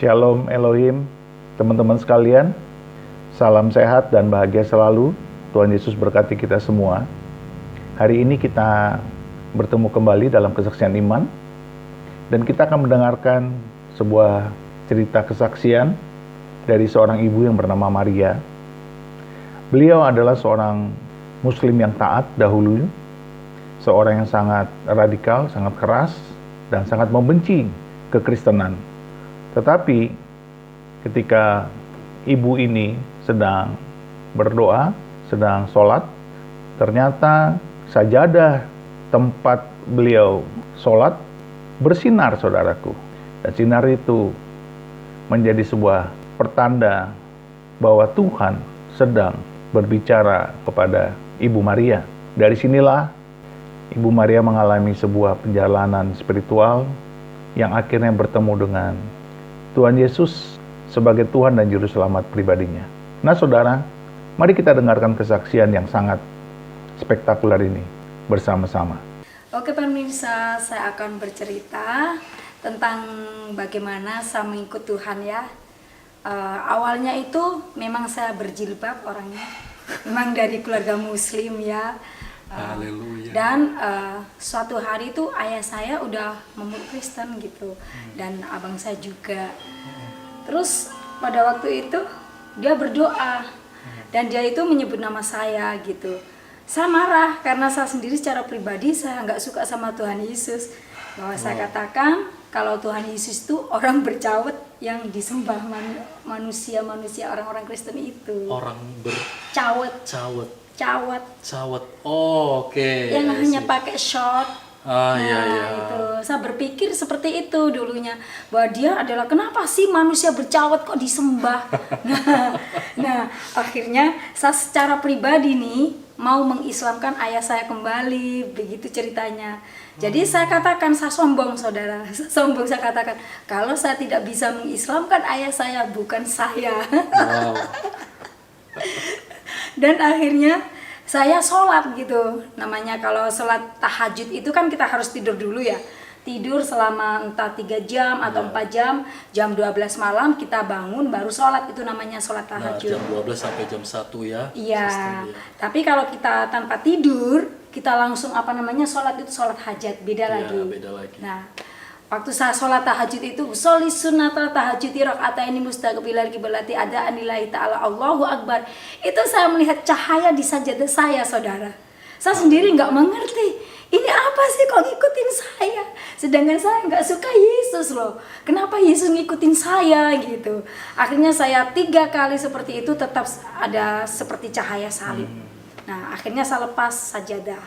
Shalom Elohim, teman-teman sekalian. Salam sehat dan bahagia selalu. Tuhan Yesus berkati kita semua. Hari ini kita bertemu kembali dalam kesaksian iman. Dan kita akan mendengarkan sebuah cerita kesaksian dari seorang ibu yang bernama Maria. Beliau adalah seorang muslim yang taat dahulu. Seorang yang sangat radikal, sangat keras, dan sangat membenci kekristenan. Tetapi ketika ibu ini sedang berdoa, sedang sholat, ternyata sajadah tempat beliau sholat bersinar, saudaraku. Dan sinar itu menjadi sebuah pertanda bahwa Tuhan sedang berbicara kepada Ibu Maria. Dari sinilah Ibu Maria mengalami sebuah perjalanan spiritual yang akhirnya bertemu dengan Tuhan Yesus sebagai Tuhan dan Juru Selamat pribadinya. Nah saudara, mari kita dengarkan kesaksian yang sangat spektakuler ini bersama-sama. Oke pemirsa, saya akan bercerita tentang bagaimana saya mengikut Tuhan ya. Awalnya itu memang saya berjilbab orangnya, memang dari keluarga muslim ya. Haleluya. Dan suatu hari itu ayah saya udah memeluk Kristen gitu, dan abang saya juga. Terus pada waktu itu dia berdoa dan dia itu menyebut nama saya gitu. Saya marah karena saya sendiri secara pribadi saya nggak suka sama Tuhan Yesus. Bahwa saya katakan kalau Tuhan Yesus itu orang bercawet yang disembah manusia orang-orang Kristen itu. Orang Cawet. Oh, oke. Yang hanya pakai short. Iya. Itu saya berpikir seperti itu dulunya, bahwa dia adalah kenapa sih manusia bercawet kok disembah. nah akhirnya saya secara pribadi nih mau mengislamkan ayah saya kembali, begitu ceritanya. Jadi saya katakan, saya sombong saudara, sombong saya katakan kalau saya tidak bisa mengislamkan ayah saya, bukan saya. Wow. Dan akhirnya saya sholat gitu. Namanya kalau sholat tahajud itu kan kita harus tidur dulu ya. Tidur selama entah 3 jam atau 4 jam. Jam 12 malam kita bangun baru sholat. Itu namanya sholat tahajud. Jam 12 sampai jam 1 ya. Iya. Tapi kalau kita tanpa tidur, kita langsung sholat itu sholat hajat. Beda lagi. Beda lagi. Nah, waktu saya sholat tahajud itu, sholi sunnatal tahajudi raka'ataini mustaqbilal qiblati ada anillahi ta'ala Allahu Akbar. Itu saya melihat cahaya di sajadah saya, saudara. Saya sendiri nggak mengerti, ini apa sih kok ngikutin saya? Sedangkan saya nggak suka Yesus loh. Kenapa Yesus ngikutin saya gitu? Akhirnya saya 3 kali seperti itu tetap ada seperti cahaya salib. Nah, akhirnya saya lepas sajadah.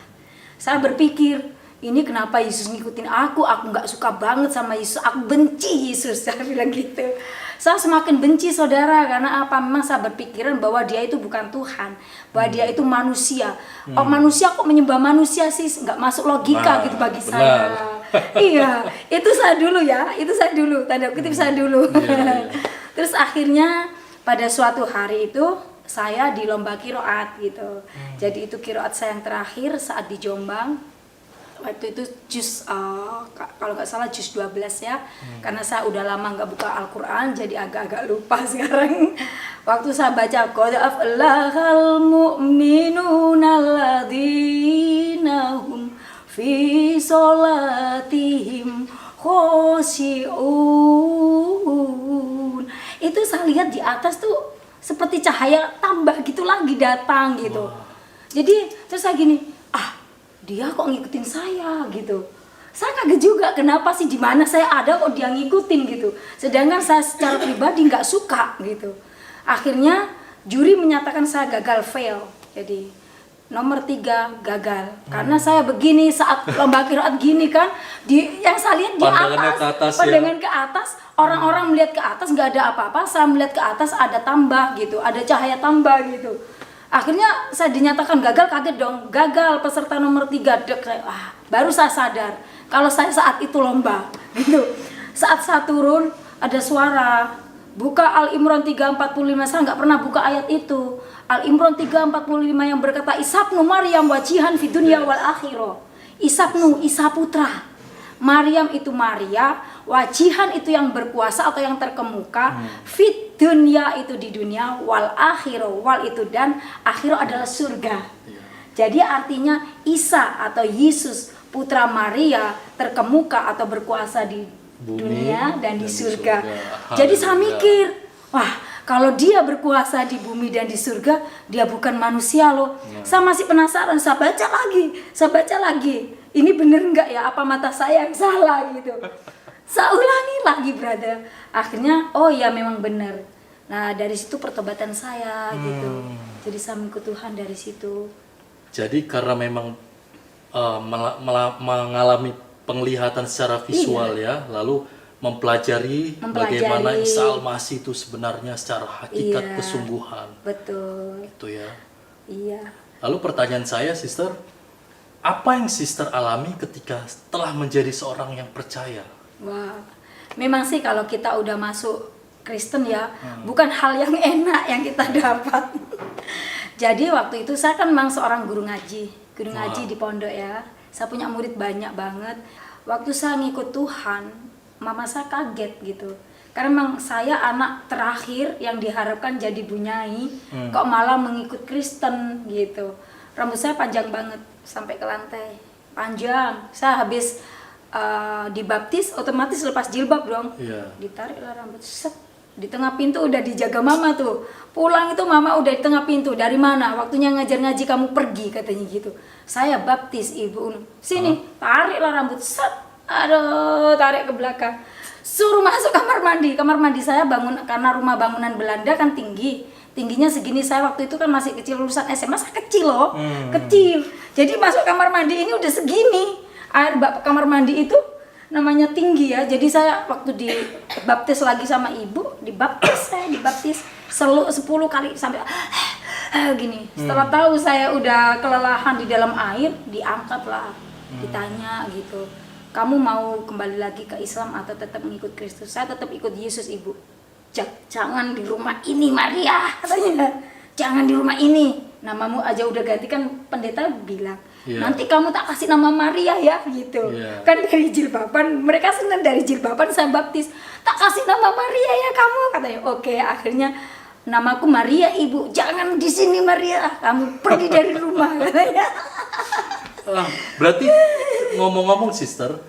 Saya berpikir, ini kenapa Yesus ngikutin aku nggak suka banget sama Yesus, aku benci Yesus, saya bilang gitu. Saya semakin benci saudara, karena apa? Memang saya berpikiran bahwa dia itu bukan Tuhan, bahwa dia itu manusia. Manusia kok menyembah manusia sih, nggak masuk logika gitu bagi saya. Iya, itu saya dulu ya, itu saya dulu, tanda kutip saya dulu. Terus akhirnya pada suatu hari itu, saya di lomba kiroat gitu. Jadi itu kiroat saya yang terakhir saat di Jombang. Waktu itu kalau nggak salah juz 12 ya, karena saya udah lama nggak buka Al-Quran jadi agak-agak lupa sekarang. Waktu saya baca qad aflahal mu'minuna alladzina hum fi sholatihim khoshi'un, itu saya lihat di atas tuh seperti cahaya tambah gitu lagi datang gitu. Jadi terus saya gini, dia kok ngikutin saya gitu. Saya kaget juga, kenapa sih di mana saya ada kok dia ngikutin gitu. Sedangkan saya secara pribadi nggak suka gitu. Akhirnya juri menyatakan saya gagal, fail. Jadi nomor 3 gagal. Karena saya begini saat lomba qiraat gini kan, yang saya lihat di atas, pandangan ke atas, orang-orang melihat ke atas nggak ada apa-apa, saya melihat ke atas ada tambah gitu, ada cahaya tambah gitu. Akhirnya saya dinyatakan gagal, kaget dong, gagal peserta nomor 3. Baru saya sadar kalau saya saat itu lomba gitu. Saat saya turun ada suara buka Al-Imran 3:45, saya nggak pernah buka ayat itu. Al-Imran 3:45 yang berkata Isabnu Maryam wajihan fid dunya wal akhirah. Isabnu, Isa putra. Maryam itu Maria, wajihan itu yang berkuasa atau yang terkemuka, fit dunia itu di dunia, wal akhiro, wal itu dan akhiro adalah surga. Jadi artinya Isa atau Yesus putra Maria terkemuka atau berkuasa di dunia dan di surga. Jadi saya mikir, wah, kalau dia berkuasa di bumi dan di surga, dia bukan manusia loh. Saya masih penasaran, saya baca lagi. Ini bener nggak ya? Apa mata saya yang salah gitu? Saya ulangi lagi, brother. Akhirnya, oh ya memang benar. Nah dari situ pertobatan saya gitu. Jadi saya mengikut Tuhan dari situ. Jadi karena memang mengalami penglihatan secara visual ya, lalu mempelajari bagaimana Isa Al-Masih itu sebenarnya secara hakikat kesungguhan. Betul. Itu ya. Iya. Lalu pertanyaan saya, Sister, apa yang Sister alami ketika telah menjadi seorang yang percaya? Wah, memang sih kalau kita udah masuk Kristen ya, bukan hal yang enak yang kita dapat. Jadi waktu itu saya kan memang seorang guru ngaji di pondok ya. Saya punya murid banyak banget. Waktu saya ngikut Tuhan, mama saya kaget gitu. Karena memang saya anak terakhir yang diharapkan jadi bunyai, kok malah mengikut Kristen gitu. Rambut saya panjang banget sampai ke lantai, panjang. Saya habis dibaptis, otomatis lepas jilbab dong. Ditariklah rambut, set. Di tengah pintu udah dijaga mama tuh. Pulang itu mama udah di tengah pintu. Dari mana? Waktunya ngajar ngaji kamu pergi, katanya gitu. Saya baptis ibu. Sini, tariklah rambut, set. Aduh, tarik ke belakang. Suruh masuk kamar mandi. Kamar mandi saya bangun karena rumah bangunan Belanda kan tinggi. Tingginya segini, saya waktu itu kan masih kecil, lulusan SMA, saya kecil loh. Kecil. Jadi masuk kamar mandi ini udah segini. Air kamar mandi itu namanya tinggi ya. Jadi saya waktu dibaptis lagi sama ibu, dibaptis 10 kali sampai gini. Setelah tahu saya udah kelelahan di dalam air, diangkatlah, ditanya gitu. Kamu mau kembali lagi ke Islam atau tetap mengikut Kristus? Saya tetap ikut Yesus, ibu. Jangan di rumah ini, Maria, katanya. Jangan di rumah ini. Namamu aja udah ganti, kan pendeta bilang. Nanti kamu tak kasih nama Maria ya gitu. Kan dari jilbaban, mereka senang dari jilbaban saya baptis. Tak kasih nama Maria ya kamu, katanya. Oke, akhirnya namaku Maria, ibu. Jangan di sini Maria, kamu pergi dari rumah, katanya. Berarti ngomong-ngomong, Sister,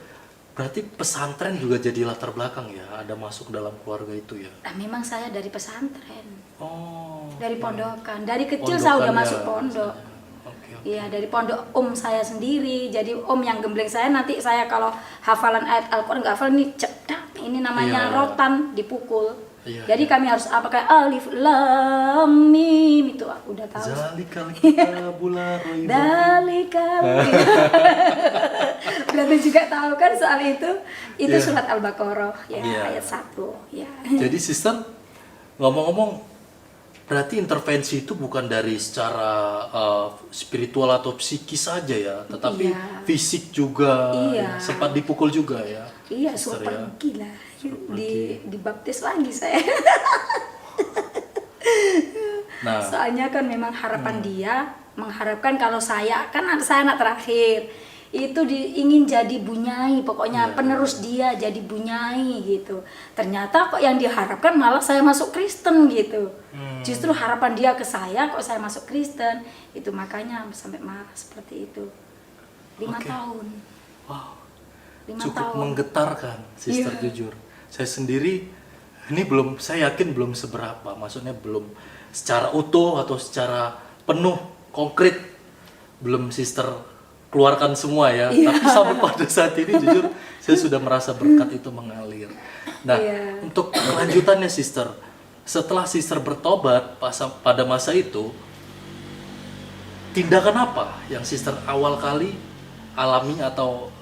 berarti pesantren juga jadi latar belakang ya, ada masuk dalam keluarga itu ya? Nah, memang saya dari pesantren. Oh. Dari pondokan. Dari kecil saya udah masuk pondok. Iya, dari pondok saya sendiri. Jadi yang gembleng saya, nanti saya kalau hafalan ayat Al-Quran nggak hafal, ini cedak, ini namanya rotan, dipukul. Jadi kami harus kayak alif lam mim, itu aku udah tahu. Zalikal kitabul la raiba. Zalikal. Berarti juga tahu kan soal itu. Itu surat Al-Baqarah ya, ayat 1 ya. Jadi Sister, ngomong-ngomong, berarti intervensi itu bukan dari secara spiritual atau psikis saja ya, tetapi fisik juga, sempat dipukul juga ya. Iya, suruh pergi lah, dibaptis lagi saya. Nah, soalnya kan memang harapan dia mengharapkan kalau saya anak terakhir itu ingin jadi bunyai, pokoknya penerus dia jadi bunyai gitu. Ternyata kok yang diharapkan malah saya masuk Kristen gitu. Justru harapan dia ke saya kok saya masuk Kristen, itu makanya sampai marah seperti itu. 5 tahun. Wow. 5 Cukup tahun. menggetarkan, Sister, jujur. Saya sendiri ini saya yakin belum seberapa, maksudnya belum secara utuh atau secara penuh konkret belum Sister keluarkan semua ya, tapi sampai pada saat ini jujur saya sudah merasa berkat itu mengalir. Nah, untuk kelanjutannya, Sister, setelah Sister bertobat pada masa itu, tindakan apa yang Sister awal kali alami atau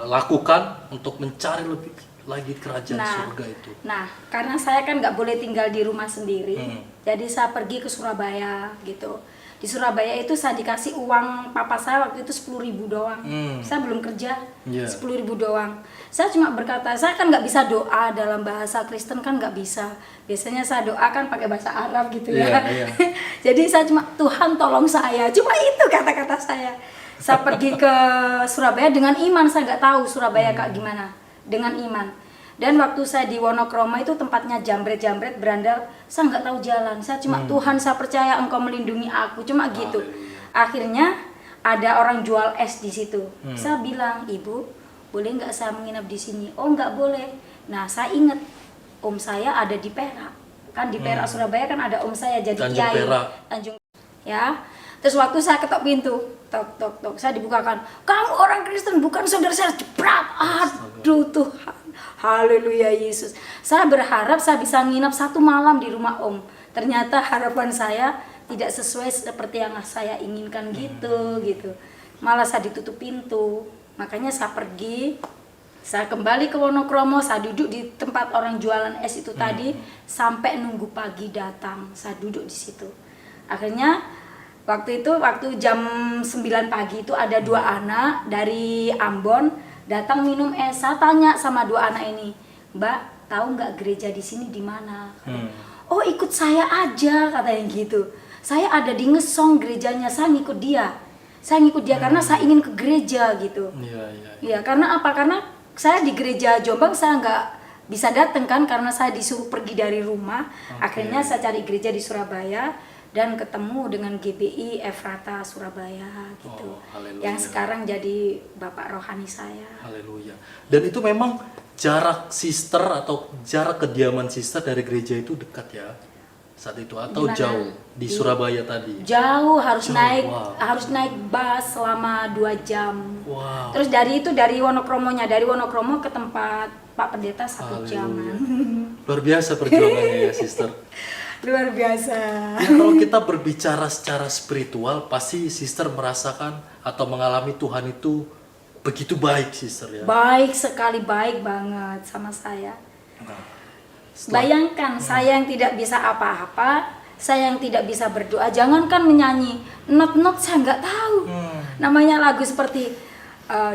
lakukan untuk mencari lebih lagi kerajaan surga itu? Nah, karena saya kan nggak boleh tinggal di rumah sendiri, jadi saya pergi ke Surabaya gitu. Di Surabaya itu saya dikasih uang papa saya waktu itu 10.000 doang. Saya belum kerja, 10.000 doang. Saya cuma berkata, saya kan nggak bisa doa dalam bahasa Kristen, kan nggak bisa. Biasanya saya doa kan pakai bahasa Arab gitu ya. Jadi saya cuma, Tuhan tolong saya. Cuma itu kata-kata saya. Saya pergi ke Surabaya dengan iman, saya nggak tahu Surabaya kayak gimana. Dengan iman. Dan waktu saya di Wonokromo itu tempatnya jambret-jambret, berandal, saya nggak tahu jalan. Saya cuma Tuhan, saya percaya Engkau melindungi aku, cuma gitu. Akhirnya ada orang jual es di situ. Saya bilang, Ibu, boleh nggak saya menginap di sini? Oh, nggak boleh. Nah, saya ingat om saya ada di Perak. Kan di Perak Surabaya kan ada om saya jadi Tanjung kiai. Perak. Tanjung. Ya. Terus waktu saya ketok pintu, tok tok tok, saya dibukakan. Kamu orang Kristen, bukan saudara saya. Jebrak. Aduh Tuhan. Haleluya Yesus. Saya berharap saya bisa nginap 1 malam di rumah om. Ternyata harapan saya tidak sesuai seperti yang saya inginkan gitu. Malah saya ditutup pintu. Makanya saya pergi. Saya kembali ke Wonokromo, saya duduk di tempat orang jualan es itu tadi sampai nunggu pagi datang. Saya duduk di situ. Akhirnya waktu jam 9 pagi itu ada 2 anak dari Ambon datang minum es. Saya tanya sama 2 anak ini, Mbak, tahu nggak gereja di sini di mana? Oh, ikut saya aja, katanya gitu. Saya ada di Ngesong gerejanya, saya ngikut dia. Karena saya ingin ke gereja gitu. Iya, karena apa? Karena saya di gereja Jombang saya nggak bisa datang kan, karena saya disuruh pergi dari rumah. Akhirnya saya cari gereja di Surabaya dan ketemu dengan GBI Efrata Surabaya gitu. Yang sekarang jadi bapak rohani saya. Haleluya. Dan itu memang jarak sister atau jarak kediaman sister dari gereja itu dekat ya saat itu atau Gimana? jauh di Surabaya tadi? Jauh, harus Jauh, naik wow. harus naik bus selama 2 jam. Wow. Terus dari Wonokromonya, dari Wonokromo ke tempat Pak Pendeta 1 jam. Luar biasa perjuangannya ya sister. Luar biasa. Ya kalau kita berbicara secara spiritual pasti sister merasakan atau mengalami Tuhan itu begitu baik sister ya. Baik sekali, baik banget sama saya. Nah, Bayangkan saya yang tidak bisa apa-apa, saya yang tidak bisa berdoa, jangankan menyanyi, not saya nggak tahu. Namanya lagu seperti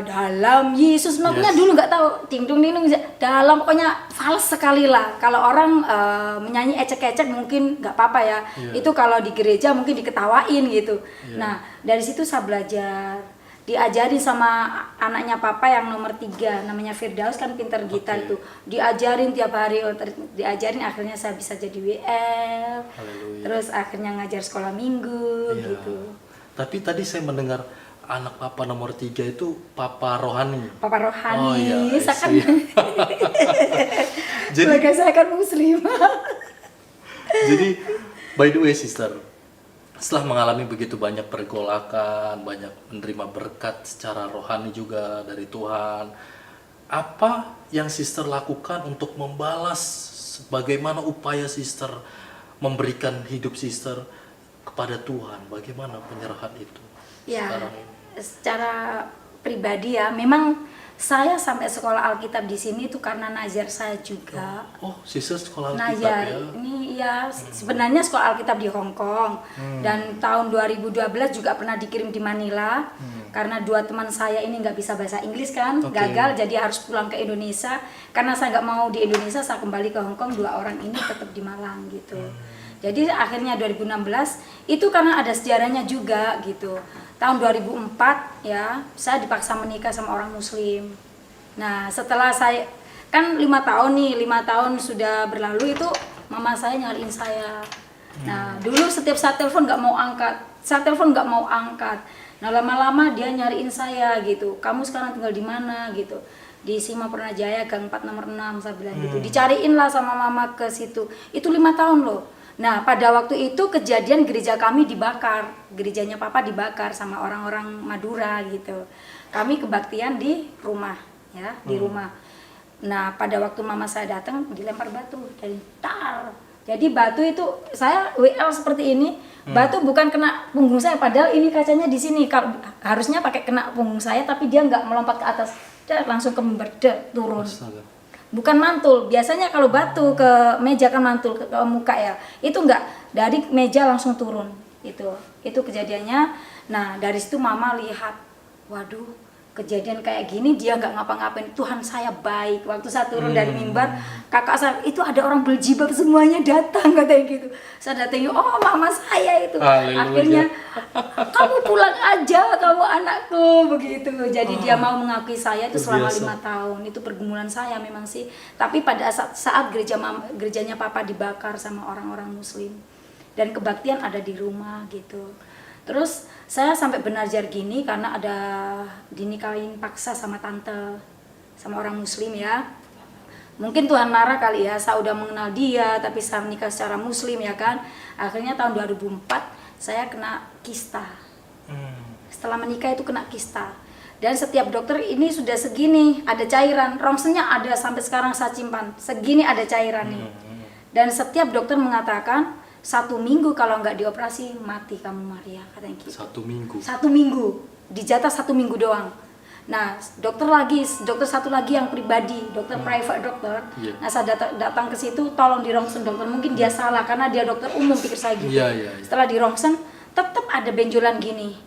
dalam Yesus, notnya dulu nggak tahu, ting dung ting dung, dalam, pokoknya fals sekali lah. Kalau orang menyanyi ecek-ecek mungkin nggak apa-apa ya. Itu kalau di gereja mungkin diketawain gitu. Nah, dari situ saya belajar. Diajarin sama anaknya papa yang nomor 3, namanya Firdaus, kan pinter gitar itu. Diajarin tiap hari, diajarin, akhirnya saya bisa jadi WL. Haleluya. Terus akhirnya ngajar sekolah minggu gitu. Tapi tadi saya mendengar anak papa nomor 3 itu papa rohani. Papa rohani, Oh, iya, saya kan Jadi sebagai saya kan muslim. Jadi by the way sister, setelah mengalami begitu banyak pergolakan, banyak menerima berkat secara rohani juga dari Tuhan, apa yang sister lakukan untuk membalas bagaimana upaya sister memberikan hidup sister kepada Tuhan? Bagaimana penyerahan itu Ya, sekarang ini? secara pribadi ya, memang saya sampai sekolah Alkitab di sini itu karena nazar saya juga. Oh, sister sekolah Alkitab Nazar ya? ini ya sebenarnya sekolah Alkitab di Hong Kong. Dan tahun 2012 juga pernah dikirim di Manila. Karena 2 teman saya ini nggak bisa bahasa Inggris kan, gagal, jadi harus pulang ke Indonesia. Karena saya nggak mau di Indonesia, saya kembali ke Hong Kong. 2 orang ini tetap di Malang gitu. Jadi akhirnya 2016 itu karena ada sejarahnya juga gitu. Tahun 2004 ya, saya dipaksa menikah sama orang Muslim. Nah, setelah saya kan 5 tahun nih, 5 tahun sudah berlalu, itu mama saya nyariin saya. Nah, dulu setiap saat telepon nggak mau angkat. Nah, lama-lama dia nyariin saya gitu. Kamu sekarang tinggal di mana gitu? Di Sima Purnajaya Gang 4 nomor 6, saya bilang gitu. Dicariin lah sama mama ke situ. Itu 5 tahun loh. Nah, pada waktu itu kejadian gereja kami dibakar, gerejanya papa dibakar sama orang-orang Madura gitu. Kami kebaktian di rumah, ya, di rumah. Nah, pada waktu mama saya datang dilempar batu dari tar. Jadi batu itu saya WL seperti ini, batu bukan kena punggung saya, padahal ini kacanya di sini. Harusnya pakai kena punggung saya, tapi dia nggak melompat ke atas, dia langsung turun. Astaga. Bukan mantul, biasanya kalau batu ke meja kan mantul ke muka ya, itu enggak, dari meja langsung turun, itu kejadiannya. Nah, dari situ mama lihat, waduh, kejadian kayak gini dia nggak ngapa-ngapain, Tuhan saya baik. Waktu saya turun dari mimbar, kakak saya itu ada orang berjilbab semuanya datang katanya gitu. Saya datangi, oh mama saya itu. Haleluya. Akhirnya kamu pulang aja, kamu anakku begitu. Jadi dia mau mengakui saya itu selama Biasa. 5 tahun. Itu pergumulan saya memang sih. Tapi pada saat gerejanya papa dibakar sama orang-orang Muslim dan kebaktian ada di rumah gitu. Terus saya sampai benajar gini karena ada dinikahin paksa sama tante, sama orang Muslim ya. Mungkin Tuhan marah kali ya, saya udah mengenal dia tapi saya menikah secara Muslim ya kan. Akhirnya tahun 2004 saya kena kista. Setelah menikah itu kena kista. Dan setiap dokter ini sudah segini, ada cairan, rongsennya ada sampai sekarang saya simpan. Segini ada cairan nih. Dan setiap dokter mengatakan 1 minggu kalau nggak dioperasi mati kamu Maria, katanya gitu. 1 minggu. 1 minggu, dijatah 1 minggu doang. Nah, dokter satu lagi yang pribadi, dokter private dokter. Iya. Nah, saya datang ke situ, tolong dirongsen dokter. Mungkin dia salah karena dia dokter umum, pikir saya gitu. Iya. Setelah dirongsen, tetap ada benjolan gini.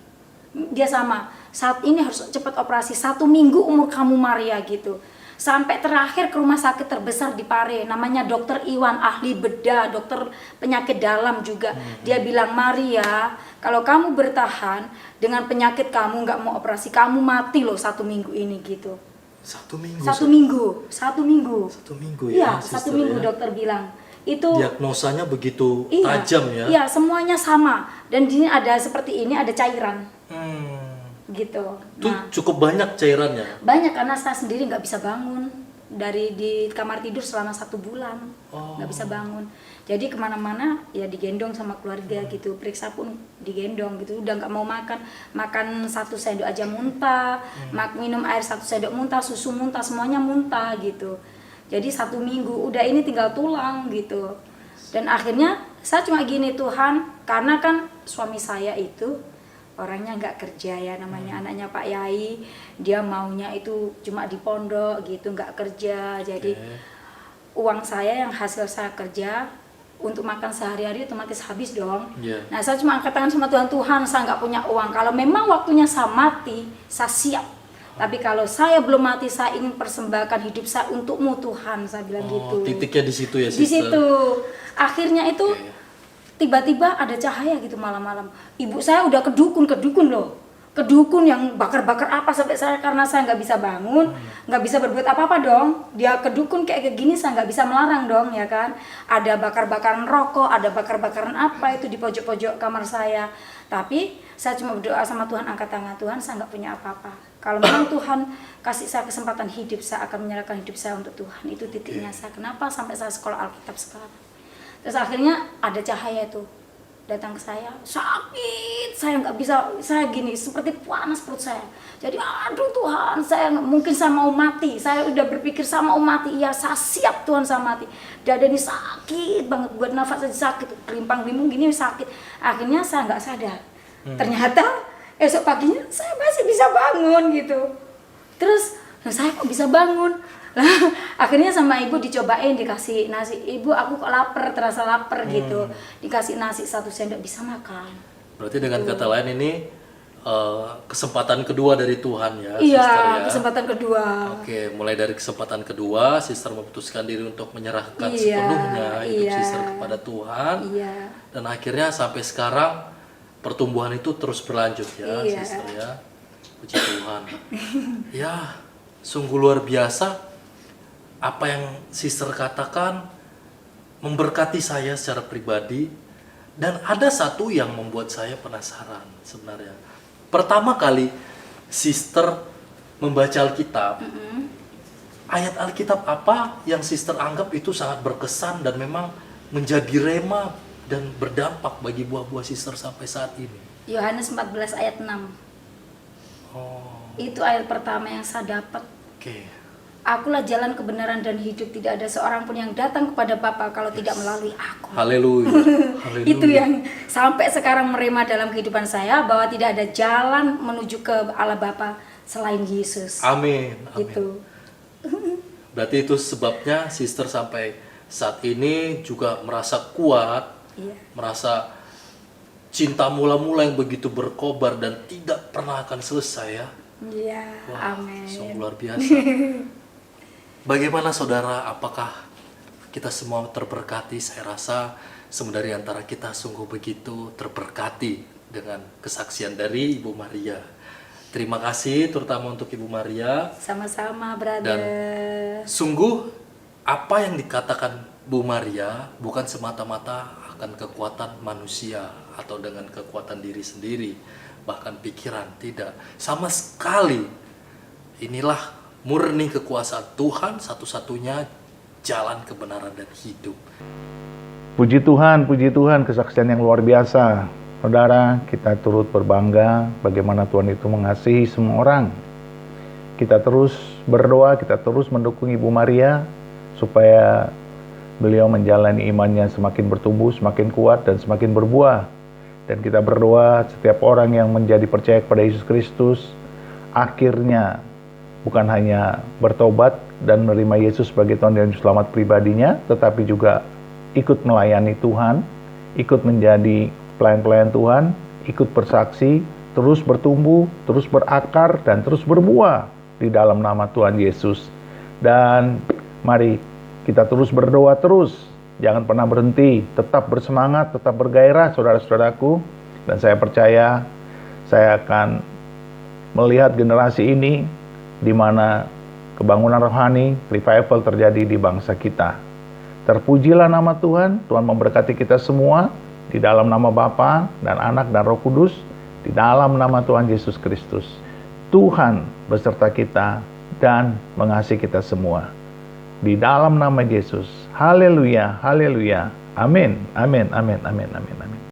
Dia sama, saat ini harus cepat operasi, 1 minggu umur kamu Maria gitu. Sampai terakhir ke rumah sakit terbesar di Pare, namanya dokter Iwan, ahli bedah, dokter penyakit dalam juga. Dia bilang, Maria, kalau kamu bertahan dengan penyakit kamu nggak mau operasi, kamu mati loh 1 minggu ini gitu. 1 minggu. 1 minggu, 1 minggu. 1 minggu Iya, ya. 1 Sister, minggu ya. dokter bilang. Itu Diagnosanya begitu tajam ya. Iya, semuanya sama. Dan di sini ada seperti ini, ada cairan gitu. Itu Nah, cukup banyak cairannya. banyak karena saya sendiri nggak bisa bangun dari di kamar tidur selama 1 bulan, nggak bisa bangun. Jadi kemana-mana ya digendong sama keluarga gitu, periksa pun digendong gitu. Udah nggak mau makan 1 sendok aja muntah, minum air 1 sendok muntah, susu muntah, semuanya muntah gitu. Jadi 1 minggu udah ini tinggal tulang gitu. Dan akhirnya saya cuma gini, Tuhan, karena kan suami saya itu orangnya nggak kerja ya, namanya anaknya Pak Yai, dia maunya itu cuma di pondok gitu, nggak kerja. Jadi uang saya yang hasil saya kerja untuk makan sehari-hari otomatis habis dong. Nah, saya cuma angkat tangan sama Tuhan, Tuhan saya nggak punya uang, kalau memang waktunya saya mati, saya siap. Tapi kalau saya belum mati, saya ingin persembahkan hidup saya untukmu Tuhan, saya bilang gitu. Titiknya di situ ya, Di Sister. situ. Akhirnya itu tiba-tiba ada cahaya gitu malam-malam. Ibu saya udah kedukun loh. Kedukun yang bakar-bakar apa sampai saya, karena saya nggak bisa bangun, nggak bisa berbuat apa-apa dong. Dia kedukun kayak gini, saya nggak bisa melarang dong ya kan. Ada bakar-bakaran rokok, ada bakar-bakaran apa itu di pojok-pojok kamar saya. Tapi saya cuma berdoa sama Tuhan, angkat tangan, Tuhan saya nggak punya apa-apa. Kalau memang Tuhan kasih saya kesempatan hidup, saya akan menyerahkan hidup saya untuk Tuhan. Itu titiknya saya. Kenapa sampai saya sekolah Alkitab sekarang. Terus akhirnya ada cahaya itu datang ke saya, sakit, saya nggak bisa, saya gini seperti panas perut saya. Jadi aduh Tuhan, mungkin saya mau mati, saya udah berpikir saya mau mati, ya saya siap Tuhan, saya mati. Dada ini sakit banget, buat nafas aja sakit, gelimpang-gelimpung gini sakit. Akhirnya saya nggak sadar, ternyata esok paginya saya masih bisa bangun gitu. Terus saya kok bisa bangun? Akhirnya sama ibu dicobain, dikasih nasi. Ibu, aku kok lapar, terasa lapar gitu. Dikasih nasi 1 sendok, bisa makan. Berarti dengan kata lain ini kesempatan kedua dari Tuhan ya, Iya, Sister ya. kesempatan kedua. Oke, mulai dari kesempatan kedua, Sister memutuskan diri untuk menyerahkan Iya, sepenuhnya hidup iya. Sister kepada Tuhan. Iya. Dan akhirnya sampai sekarang pertumbuhan itu terus berlanjut ya, Iya. Sister ya. Puji Tuhan. Ya, sungguh luar biasa apa yang Sister katakan, memberkati saya secara pribadi. Dan ada satu yang membuat saya penasaran sebenarnya. Pertama kali Sister membaca Alkitab, ayat Alkitab apa yang Sister anggap itu sangat berkesan dan memang menjadi rema dan berdampak bagi buah-buah Sister sampai saat ini? Yohanes 14 ayat 6. Itu ayat pertama yang saya dapat. Oke. Akulah jalan kebenaran dan hidup, tidak ada seorang pun yang datang kepada Bapa kalau tidak melalui aku. Haleluya. Haleluya. Itu yang sampai sekarang merema dalam kehidupan saya, bahwa tidak ada jalan menuju ke Allah Bapa selain Yesus. Amin. Amin. Gitu. Berarti itu sebabnya Sister sampai saat ini juga merasa kuat, Iya. merasa cinta mula-mula yang begitu berkobar dan tidak pernah akan selesai ya. Iya, Wah, amin. sungguh luar biasa. Bagaimana saudara, apakah kita semua terberkati? Saya rasa semua dari antara kita sungguh begitu terberkati dengan kesaksian dari Ibu Maria. Terima kasih terutama untuk Ibu Maria. Sama-sama, brother. Sungguh apa yang dikatakan Bu Maria bukan semata-mata akan kekuatan manusia atau dengan kekuatan diri sendiri, bahkan pikiran, tidak. Sama sekali inilah murni kekuasaan Tuhan, satu-satunya jalan kebenaran dan hidup. Puji Tuhan, kesaksian yang luar biasa. Saudara, kita turut berbangga bagaimana Tuhan itu mengasihi semua orang. Kita terus berdoa, kita terus mendukung Ibu Maria supaya beliau menjalani imannya semakin bertumbuh, semakin kuat, dan semakin berbuah. Dan kita berdoa setiap orang yang menjadi percaya kepada Yesus Kristus, akhirnya bukan hanya bertobat dan menerima Yesus sebagai Tuhan dan Juru Selamat pribadinya, tetapi juga ikut melayani Tuhan, ikut menjadi pelayan-pelayan Tuhan, ikut bersaksi, terus bertumbuh, terus berakar, dan terus berbuah di dalam nama Tuhan Yesus. Dan mari kita terus berdoa terus, jangan pernah berhenti, tetap bersemangat, tetap bergairah saudara-saudaraku. Dan saya percaya saya akan melihat generasi ini di mana kebangunan rohani, revival terjadi di bangsa kita. Terpujilah nama Tuhan, Tuhan memberkati kita semua, di dalam nama Bapa dan Anak dan Roh Kudus, di dalam nama Tuhan Yesus Kristus. Tuhan beserta kita dan mengasihi kita semua. Di dalam nama Yesus. Haleluya, haleluya. Amin, amin, amin, amin, amin, amin.